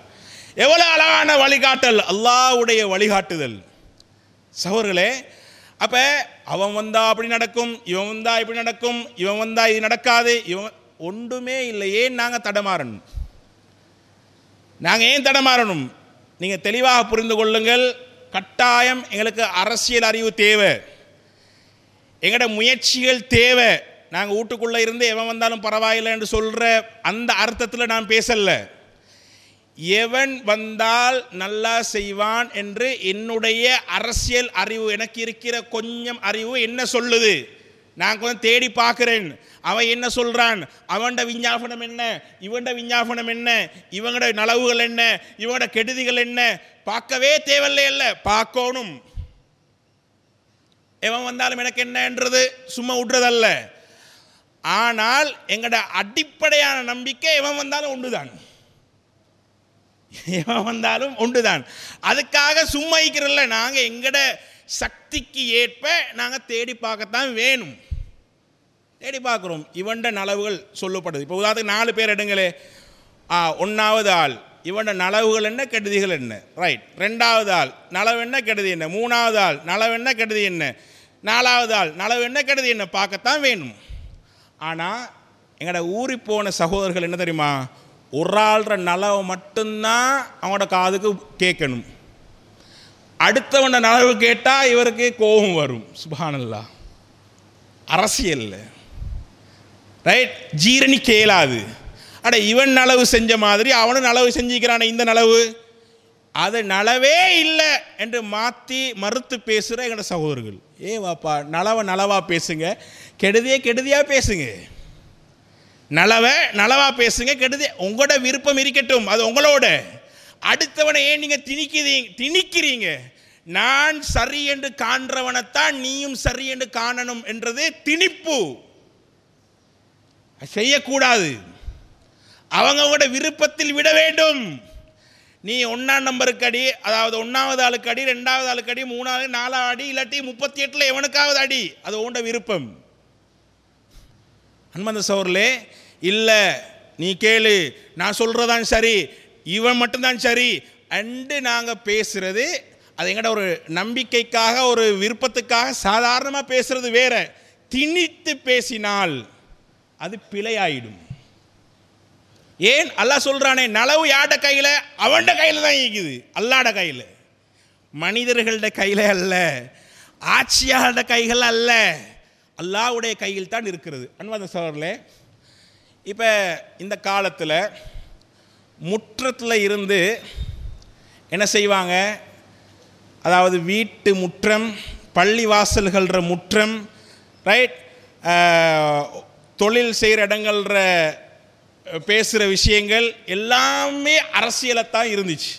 S1: எவ்வளவு அழகான வழிகாட்டல், அல்லாஹ்வுடைய வழிகாட்டுதல். சகோதரர்களே, அப்போ அவன் வந்தா அப்படி நடக்கும், இவன் வந்தா இப்படி நடக்கும், இவன் வந்தா இது நடக்காது, இவன் ஒன்றுமே இல்லை. ஏன் நாங்கள் தடமாறணும்? நாங்கள் ஏன் தடமாறணும்? நீங்கள் தெளிவாக புரிந்து கொள்ளுங்கள். கட்டாயம் எங்களுக்கு அரசியல் அறிவு தேவை, எங்களோட முயற்சிகள் தேவை. நாங்கள் வீட்டுக்குள்ளே இருந்து எவன் வந்தாலும் பரவாயில்லை என்று சொல்கிற அந்த அர்த்தத்தில் நான் பேசலை. எவன் வந்தால் நல்லா செய்வான் என்று என்னுடைய அரசியல் அறிவு, எனக்கு இருக்கிற கொஞ்சம் அறிவு என்ன சொல்லுது, நான் கொஞ்சம் தேடி பார்க்குறேன். அவன் என்ன சொல்கிறான், அவன்ட விஞ்ஞாபனம் என்ன, இவன்ட விஞ்ஞாபனம் என்ன, இவங்களோட நலவுகள் என்ன, இவங்களோட கெடுதிகள் என்ன, பார்க்கவே தேவையில்லை, பார்க்கணும். எவன் வந்தாலும் எனக்கு என்னன்றது சும்மா விட்றதல்ல. ஆனால் எங்களோட அடிப்படையான நம்பிக்கை எவன் வந்தாலும் ஒன்றுதான், எவன் வந்தாலும் ஒன்றுதான். அதுக்காக சும்மா இருக்கிறல்ல, நாங்கள் எங்களோட சக்திக்கு ஏற்ப நாங்கள் தேடி பார்க்கத்தான் வேணும். தேடி பார்க்குறோம். இவன்ட நலவுகள் சொல்லப்படுது. இப்போ உதாரணத்துக்கு 4 பேர் எடுங்களே. 1வது ஆள் இவன்ட நலவுகள் என்ன, கெடுதிகள் என்ன, ரைட். 2வது ஆள் நலவு என்ன, கெடுதி என்ன. 3வது ஆள் நலவு என்ன, கெடுதி என்ன. 4வது ஆள் நலவு என்ன, கெடுதி என்ன, பார்க்கத்தான் வேணும். ஆனால் எங்களோட ஊறி போன சகோதரர்கள் என்ன தெரியுமா, ஒரு ஆள்ற நலவை மட்டும்தான் அவங்களோட காதுக்கு கேட்கணும். அடுத்தவன நலவு கேட்டால் இவருக்கு கோபம் வரும். சுப்ஹானல்லாஹ். அரசியல் ரைட், ஜீரணி கேளாது. அட இவன் நலவு செஞ்ச மாதிரி அவனும் நலவு செஞ்சுக்கிறான, இந்த நலவு அது நலவே இல்லை என்று மாற்றி மறுத்து பேசுகிற எங்களோட சகோதரர்கள். வாப்பா, நலவை நலவா பேசுங்க, கெடுதியே கெடுதியாக பேசுங்க. நலவை நலவா பேசுங்க, கெடுதி உங்களோட விருப்பம் இருக்கட்டும், அது உங்களோட. அடுத்தவனை ஏன் நீங்கள் திணிக்கிறீங்க? நான் சரி என்று காண்றவனைத்தான் நீயும் சரி என்று காணணும் என்றது திணிப்பு. செய்யக்கூடாது. அவங்களோட விருப்பத்தில் விட வேண்டும். நீ 1ஆம் நம்பருக்கு அடி, அதாவது 1வது ஆளுக்கு அடி, 2வது ஆளுக்கு அடி, 3வது 4வது அடி, இல்லாட்டி 38 எவனுக்காவது அடி, அது உண்ட விருப்பம். அன்பார்ந்த சகோதரர்களே, இல்லை நீ கேளு, நான் சொல்கிறதான் சரி, இவன் மட்டும்தான் சரி அண்டு நாங்கள் பேசுகிறது அது எங்கட ஒரு நம்பிக்கைக்காக, ஒரு விருப்பத்துக்காக சாதாரணமாக பேசுகிறது வேற. திணித்து பேசினால் அது பிழையாயிடும். ஏன் அல்லாஹ் சொல்கிறானே, நலவு யார்ட கையில், அவன்ட கையில் தான் இருக்குது, அல்லாட கையில், மனிதர்களோட கையில் அல்ல, ஆட்சியாளர்ட கைகள் அல்ல, அல்லாஹ்வுடைய கையில் தான் இருக்கிறது. அன்பார்ந்த சகோதரர்களே, இப்போ இந்த காலத்தில் முற்றத்தில் இருந்து என்ன செய்வாங்க, அதாவது வீட்டு முற்றம், பள்ளி வாசல்கள்ற முற்றம், ரைட், தொழில் செய்கிற இடங்கள்ற பேசுகிற விஷயங்கள் எல்லாமே அரசியலைத்தான் இருந்துச்சு.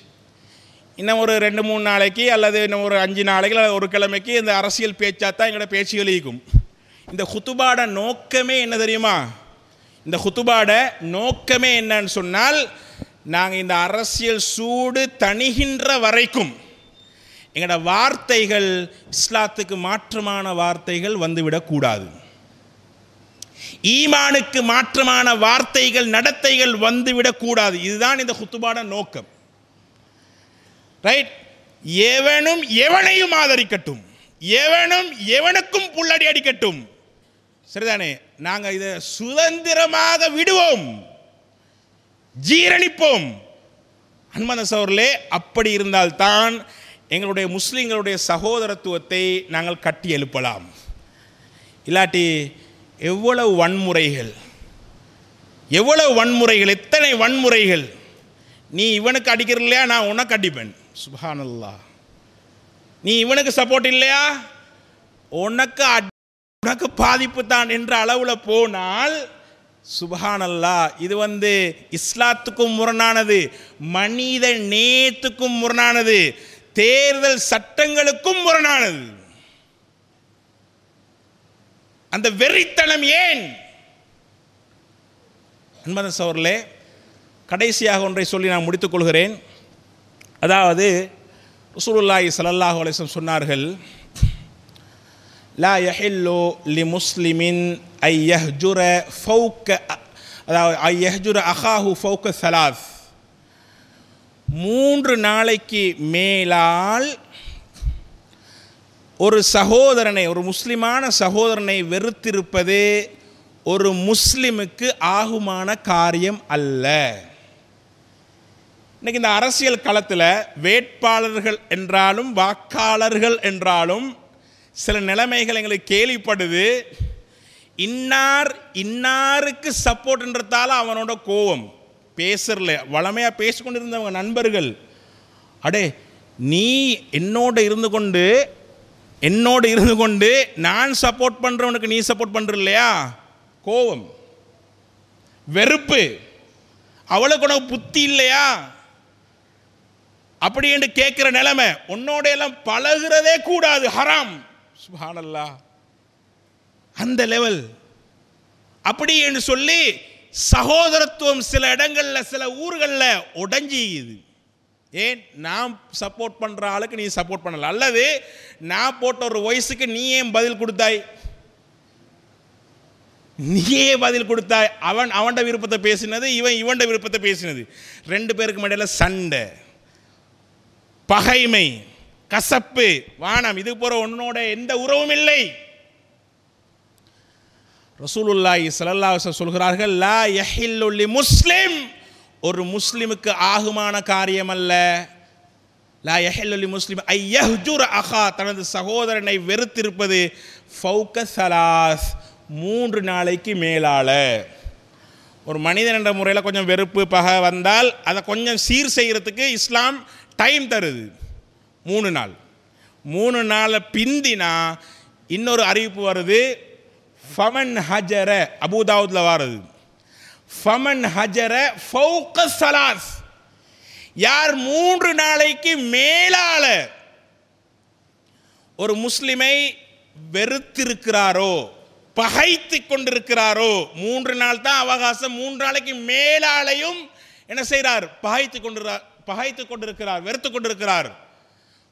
S1: இன்னும் ஒரு 2-3 நாளைக்கு அல்லது இன்னும் ஒரு 5 நாளைக்கு அல்லது ஒரு கிழமைக்கு இந்த அரசியல் பேச்சாத்தான் எங்களோட பேச்சுகள் இருக்கும். இந்த குத்துபாட நோக்கமே என்ன தெரியுமா? இந்த குத்துபாட நோக்கமே என்னன்னு சொன்னால், நாங்கள் இந்த அரசியல் சூடு தணிகின்ற வரைக்கும் எங்களோட வார்த்தைகள் இஸ்லாத்துக்கு மாற்றமான வார்த்தைகள் வந்துவிடக்கூடாது. ஈமானுக்கு மாற்றமான வார்த்தைகள், நடத்தைகள் வந்துவிடக்கூடாது. இதுதான் இந்த குத்துபாட நோக்கம். ரைட். எவனும் எவனையும் ஆதரிக்கட்டும், எவனும் எவனுக்கும் புல்லடி அடிக்கட்டும், சரிதானே? நாங்கள் இதை சுதந்திரமாக விடுவோம், ஜீரணிப்போம். அன்பார்ந்த சகோதரர்களே, அப்படி இருந்தால்தான் எங்களுடைய முஸ்லிம்களுடைய சகோதரத்துவத்தை நாங்கள் கட்டி எழுப்பலாம். இல்லாட்டி எவ்வளவு வன்முறைகள், எவ்வளவு வன்முறைகள், எத்தனை வன்முறைகள். நீ இவனுக்கு அடிக்கிற இல்லையா, நான் உனக்கு அடிப்பேன். சுப்ஹானல்லாஹ். நீ இவனுக்கு சப்போர்ட் இல்லையா, உனக்கு பாதிப்பு தான் என்ற அளவில் போனால், சுப்ஹானல்லாஹ், இது இஸ்லாத்துக்கும் முரணானது, மனித நேயத்துக்கும் முரணானது, தேர்தல் சட்டங்களுக்கும் முரணானது. அந்த வெறித்தனம் ஏன்? அன்பார்ந்த சகோதரர்களே, கடைசியாக ஒன்றை சொல்லி நான் முடித்துக் கொள்கிறேன். அதாவது ரசூலுல்லாஹி ஸல்லல்லாஹு அலைஹி வஸல்லம் சொன்னார்கள், லா யஹில்லு லி முஸ்லிமின் ஐ யஹ்ஜுர ஃபௌக அதாவது ஐயஹ்ஜுர அஹாஹு ஃபௌக ஸலாஸ், 3 நாளைக்கு மேலால் ஒரு சகோதரனை, ஒரு முஸ்லிமான சகோதரனை வெறுத்திருப்பது ஒரு முஸ்லிமுக்கு ஆகுமான காரியம் அல்ல. இன்னைக்கு இந்த அரசியல் களத்தில் வேட்பாளர்கள் என்றாலும் வாக்காளர்கள் என்றாலும் சில நிலைமைகள் எங்களுக்கு கேள்விப்படுது. இன்னாருக்கு சப்போர்ட்ன்றதால அவனோட கோபம் பேசுறல, வளமையாக பேசிக்கொண்டிருந்தவங்க நண்பர்கள், அடே நீ என்னோட இருந்து கொண்டு நான் சப்போர்ட் பண்ணுறவனுக்கு நீ சப்போர்ட் பண்ணுற இல்லையா, கோபம், வெறுப்பு, அவளுக்கு உனக்கு புத்தி இல்லையா அப்படி என்று கேட்கிற நிலைமை. உன்னோட எல்லாம் பழகிறதே கூடாது, ஹராம். சுப்ஹானல்லாஹ், அந்த லெவல். அப்படி என்று சொல்லி சகோதரத்துவம் சில இடங்களில் சில ஊர்களில் உடைஞ்சிக்குது. ஏன்? நான் சப்போர்ட் பண்ணுற ஆளுக்கு நீ சப்போர்ட் பண்ணல, அல்லது நான் போட்ட ஒரு வயசுக்கு நீ ஏன் பதில் கொடுத்தாய், நீயே பதில் கொடுத்தாய். அவன்ட விருப்பத்தை பேசினது, இவன்ட விருப்பத்தை பேசினது, 2 பேருக்கு இடையில சண்டை, பகைமை, கசப்பு, வானம். இது போற உன்னோட எந்த உறவும் இல்லை. ரசூலுல்லாஹி ஸல்லல்லாஹு அலைஹி வஸல்லம் சொல்கிறார்கள், லா யஹில்லு லி முஸ்லிம், ஒரு முஸ்லிமுக்கு ஆகுமான காரியம் அல்ல, லா யஹில்லு லி முஸ்லிம் ஐ யஹ்ஜுர அஹா, தனது சகோதரனை வெறுத்திருப்பது ஃபௌக ஸலாஸ், 3 நாளைக்கு மேலால. ஒரு மனிதன் என்ற முறையில் கொஞ்சம் வெறுப்பு பகை வந்தால் அதை கொஞ்சம் சீர் செய்கிறதுக்கு இஸ்லாம் டைம் தருது. 3 நாள். 3 நாளை பிந்தினா இன்னொரு அறிவிப்பு வருது, ஃபமன் ஹஜர, அபூதாவுத்ல வருது, ஃபமன் ஹஜர ஃபௌக ஸலாஸ், யார் 3 நாளைக்கு மேலால ஒரு முஸ்லிமை வெறுத்திருக்கிறாரோ, பகைத்து கொண்டிருக்கிறாரோ, 3 நாள் தான் அவகாசம், 3 நாளைக்கு மேலாலையும் என்ன செய்கிறார், பகைத்து கொண்டிருக்கிறார், வெறுத்து கொண்டிருக்கிறார்,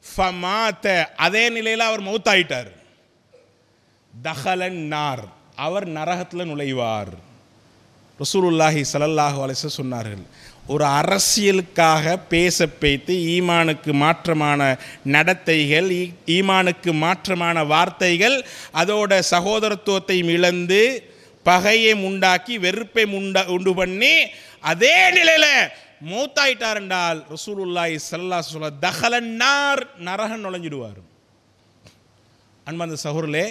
S1: ஃபமாத, அதே நிலையில் அவர் மௌத்தாயிட்டார், தஹலன் நார், அவர் நரகத்தில் நுழைவார். ரசூலுல்லாஹி ஸல்லல்லாஹு அலைஹி வஸல்லம் சொன்னார்கள், ஒரு அரசியலுக்காக பேச பேத்து ஈமானுக்கு மாற்றமான நடத்தைகள், ஈமானுக்கு மாற்றமான வார்த்தைகள், அதோட சகோதரத்துவத்தை இழந்து பகையை உண்டாக்கி வெறுப்பை உண்டு பண்ணி அதே நிலையில் மௌத்தாயிட்டார் என்றால் ரசூலுல்லாஹி ஸல்லல்லாஹு அலைஹி வஸல்லம் தஹலன் நார், நரகம் நுழைஞ்சிடுவார். அன்பார்ந்த சகோதரர்களே,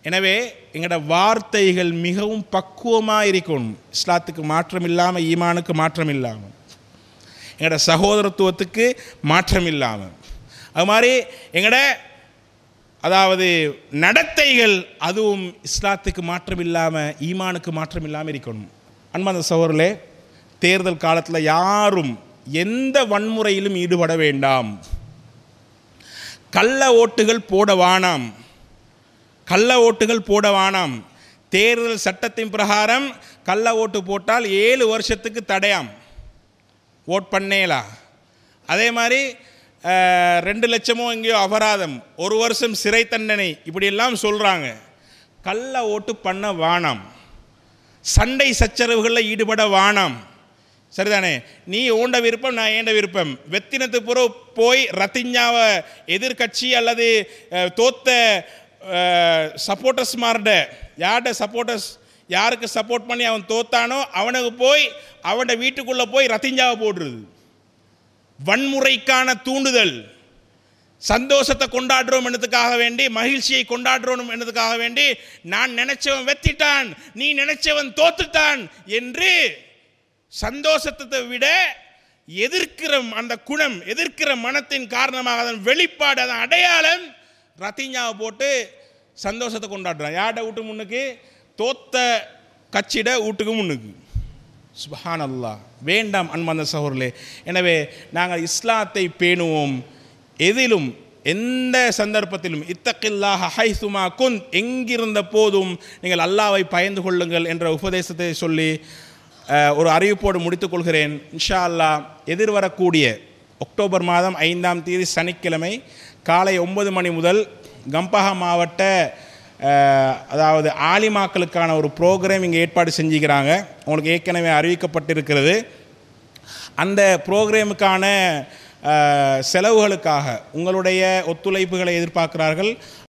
S1: எனவே எங்களோட வார்த்தைகள் மிகவும் பக்குவமாக இருக்கணும். இஸ்லாத்துக்கு மாற்றம் இல்லாமல், ஈமானுக்கு மாற்றம் இல்லாமல், எங்களோட சகோதரத்துவத்துக்கு மாற்றம் இல்லாமல், அது மாதிரி எங்களோட அதாவது நடத்தைகள் அதுவும் இஸ்லாத்துக்கு மாற்றம் இல்லாமல், ஈமானுக்கு மாற்றம் இல்லாமல் இருக்கணும். அன்பார்ந்த சகோதரர்களே, தேர்தல் காலத்தில் யாரும் எந்த வன்முறையிலும் ஈடுபட வேண்டாம். கள்ள ஓட்டுகள் போட வேணாம். தேர்தல் சட்டத்தின் பிரகாரம் கள்ள ஓட்டு போட்டால் 7 வருஷத்துக்கு தடையாம், ஓட் பண்ணேலா. அதே மாதிரி 2 லட்சமோ எங்கேயோ அபராதம், 1 வருஷம் சிறை தண்டனை, இப்படியெல்லாம் சொல்கிறாங்க. கள்ள ஓட்டு பண்ண வேணாம், சண்டை சச்சரவுகளில் ஈடுபட வேணாம். சரிதானே? நீ ஓண்ட விருப்பம், நான் ஏண்ட விருப்பம், வெத்தினத்து புற போய் ரத்திஞ்சாவை எதிர்கட்சி அல்லது தோத்த சப்போர்ட்டர்ஸ் மார்ட யாருக்கு சப்போர்ட் பண்ணி அவன் தோத்தானோ அவனுக்கு போய் அவனோட வீட்டுக்குள்ளே போய் ரத்திஞ்சாவை போடுறது, வன்முறைக்கான தூண்டுதல். சந்தோஷத்தை கொண்டாடுறோம் என்னதுக்காக வேண்டி, மகிழ்ச்சியை கொண்டாடுறோம் என்னதுக்காக வேண்டி, நான் நினைச்சவன் வெத்திட்டான், நீ நினைச்சவன் தோத்துட்டான் என்று சந்தோஷத்தை விட எதிர்க்கிற அந்த குணம், எதிர்க்கிற மனத்தின் காரணமாக அதன் வெளிப்பாடு, அதன் அடையாளம், ரத்திஞ்சாவை போட்டு சந்தோஷத்தை கொண்டாடுறான். யார்ட வீட்டு முன்னுக்கு? தோத்த கட்சிட வீட்டுக்கு முன்னுக்கு. சுப்ஹானல்லாஹ், வேண்டாம் அன்பார்ந்த சகோதரர்களே. எனவே நாங்கள் இஸ்லாத்தை பேணுவோம். எதிலும் எந்த சந்தர்ப்பத்திலும் இத்தகில்லாஹ ஹைசுமா குன், எங்கிருந்த போதும் நீங்கள் அல்லாஹ்வை பயந்து கொள்ளுங்கள் என்ற உபதேசத்தை சொல்லி ஒரு அறிவிப்போடு முடித்துக் கொள்கிறேன். இன்ஷா அல்லாஹ் எதிர்வரக்கூடிய அக்டோபர் மாதம் 5ஆம் தேதி சனிக்கிழமை காலை 9 மணி முதல் கம்பஹா மாவட்ட அதாவது ஆலிமாக்களுக்கான ஒரு ப்ரோக்ராம் இங்கே ஏற்பாடு செஞ்சுக்கிறாங்க. உங்களுக்கு ஏற்கனவே அறிவிக்கப்பட்டிருக்கிறது. அந்த ப்ரோக்ராமுக்கான செலவுகளுக்காக உங்களுடைய ஒத்துழைப்புகளை எதிர்பார்க்கிறார்கள்.